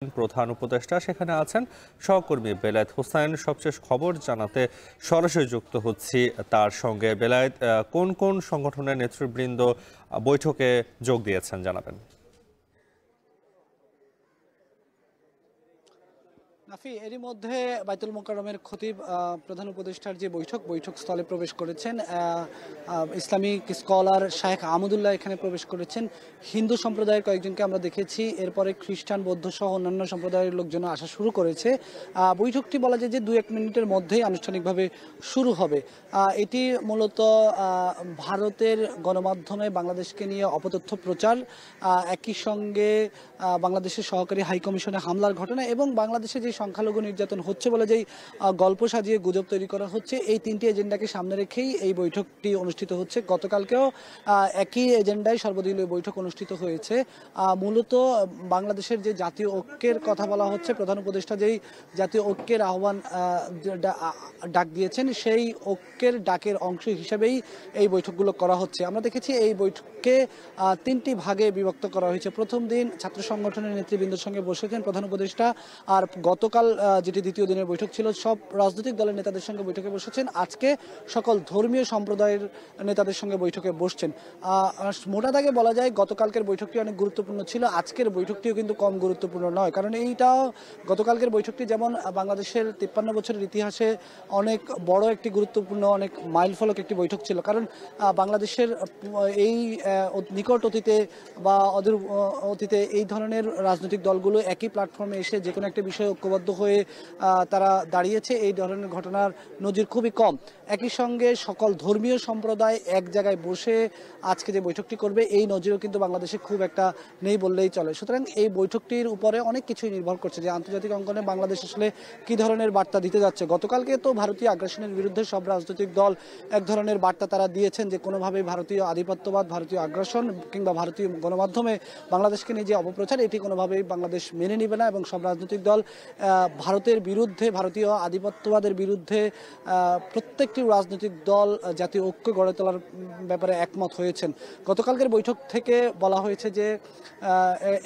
প্রধান উপদেষ্টা সেখানে আছেন সহকর্মী বেলায়েত হোসাইন। সবশেষ খবর জানাতে সরাসরি যুক্ত হচ্ছি তার সঙ্গে। বেলায়েত, কোন কোন সংগঠনের নেতৃবৃন্দ বৈঠকে যোগ দিয়েছেন জানাবেন। নাফি, এরই মধ্যে বাইতুল মোকাররমের খতিব প্রধান উপদেষ্টার যে বৈঠক স্থলে প্রবেশ করেছেন। ইসলামিক স্কলার শায়েখ আহমদুল্লাহ এখানে প্রবেশ করেছেন। হিন্দু সম্প্রদায়ের কয়েকজনকে আমরা দেখেছি, এরপরে খ্রিস্টান, বৌদ্ধ সহ অন্যান্য সম্প্রদায়ের লোকজন আসা শুরু করেছে। বৈঠকটি বলা যায় যে 2-1 মিনিটের মধ্যেই আনুষ্ঠানিকভাবে শুরু হবে। এটি মূলত ভারতের গণমাধ্যমে বাংলাদেশকে নিয়ে অপতথ্য প্রচার, একই সঙ্গে বাংলাদেশের সহকারী হাইকমিশনে হামলার ঘটনা এবং বাংলাদেশে যে সংখ্যালঘু নির্যাতন হচ্ছে বলে যেই গল্প সাজিয়ে গুজব তৈরি করা হচ্ছে, এই 3টি এজেন্ডাকে সামনে রেখেই এই বৈঠকটি অনুষ্ঠিত হচ্ছে। গতকালকেও একই এজেন্ডায় সর্বদলীয় বৈঠক অনুষ্ঠিত হয়েছে। মূলত বাংলাদেশের যে জাতীয় ঐক্যের কথা বলা হচ্ছে, প্রধান উপদেষ্টা যেই জাতীয় ঐক্যের আহ্বান ডাক দিয়েছেন, সেই ঐক্যের ডাকের অংশ হিসেবেই এই বৈঠকগুলো করা হচ্ছে। আমরা দেখেছি এই বৈঠককে 3টি ভাগে বিভক্ত করা হয়েছে। প্রথম দিন ছাত্র সংগঠনের নেতৃবৃন্দের সঙ্গে বসেছেন প্রধান উপদেষ্টা, আর গতকাল যেটি দ্বিতীয় দিনের বৈঠক ছিল, সব রাজনৈতিক দলের নেতাদের সঙ্গে বৈঠকে বসেছেন। আজকে সকল ধর্মীয় সম্প্রদায়ের নেতাদের সঙ্গে বৈঠকে বসছেন। মোটা দাগে বলা যায় গতকালকের বৈঠকটি অনেক গুরুত্বপূর্ণ ছিল, আজকের বৈঠকটিও কিন্তু কম গুরুত্বপূর্ণ নয়। কারণ এইটাও গতকালকের বৈঠকটি যেমন বাংলাদেশের 53 বছরের ইতিহাসে অনেক বড় একটি গুরুত্বপূর্ণ, অনেক মাইলফলক একটি বৈঠক ছিল। কারণ বাংলাদেশের এই নিকট অতীতে বা অদূর অতীতে এই ধরনের রাজনৈতিক দলগুলো একই প্ল্যাটফর্মে এসে যে কোনো একটা বিষয়ে ঐক্যবদ্ধ হয়ে তারা দাঁড়িয়েছে, এই ধরনের ঘটনার নজির খুবই কম। একই সঙ্গে সকল ধর্মীয় সম্প্রদায় এক জায়গায় বসে আজকে যে বৈঠকটি করবে, এই নজিরও কিন্তু বাংলাদেশে খুব একটা নেই বললেই চলে। সুতরাং এই বৈঠকটির উপরে অনেক কিছুই নির্ভর করছে যে আন্তর্জাতিক অঙ্গনে বাংলাদেশ আসলে কী ধরনের বার্তা দিতে যাচ্ছে। গতকালকে তো ভারতীয় আগ্রাসনের বিরুদ্ধে সব রাজনৈতিক দল এক ধরনের বার্তা তারা দিয়েছেন যে কোনোভাবেই ভারতীয় আধিপত্যবাদ, ভারতীয় আগ্রাসন কিংবা ভারতীয় গণমাধ্যমে বাংলাদেশকে নিয়ে যে অপপ্রচার, এটি কোনোভাবেই বাংলাদেশ মেনে নেবে না। এবং সব রাজনৈতিক দল ভারতের বিরুদ্ধে, ভারতীয় আধিপত্যবাদের বিরুদ্ধে প্রত্যেকটি রাজনৈতিক দল জাতীয় ঐক্য গড়ে তোলার ব্যাপারে একমত হয়েছেন। গতকালকের বৈঠক থেকে বলা হয়েছে যে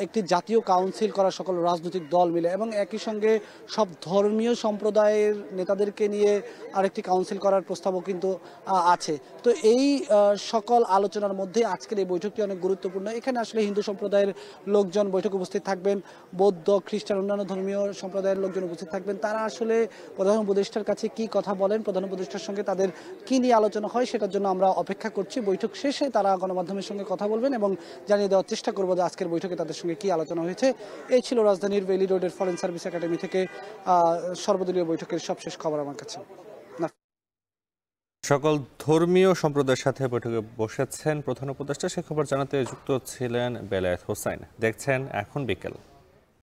একটি জাতীয় কাউন্সিল করা সকল রাজনৈতিক দল মিলে, এবং একই সঙ্গে সব ধর্মীয় সম্প্রদায়ের নেতাদেরকে নিয়ে আরেকটি কাউন্সিল করার প্রস্তাবও কিন্তু আছে। তো এই সকল আলোচনার মধ্যে আজকের এই বৈঠকটি অনেক গুরুত্বপূর্ণ। এখানে আসলে হিন্দু সম্প্রদায়ের লোকজন বৈঠকে উপস্থিত থাকবেন, বৌদ্ধ, খ্রিস্টান, অন্যান্য ধর্মীয় সম্প্রদায়ের লোকজন উপস্থিত থাকবেন। তারা আসলে প্রধান উপদেষ্টার কাছে কি কথা বলেন, প্রধান উপদেষ্টার সঙ্গে তাদের কি নিয়ে আলোচনা হয়, সেটার জন্য আমরা অপেক্ষা করছি। বৈঠক শেষে তারা গণমাধ্যমের সঙ্গে কথা বলবেন এবং জানিয়ে দেওয়ার চেষ্টা করবো যে আজকের বৈঠকে তাদের সঙ্গে কি আলোচনা হয়েছে। এই ছিল রাজধানীর ভেইলি রোডের ফরেন সার্ভিস একাডেমি থেকে সর্বদলীয় বৈঠকের সবশেষ খবর আমার কাছে। সকল ধর্মীয় সম্প্রদায়ের সাথে বৈঠকে বসেছেন প্রধান উপদেষ্টা, সে খবর জানাতে যুক্ত ছিলেন বেলায়েত হোসাইন। দেখছেন এখন বিকেল।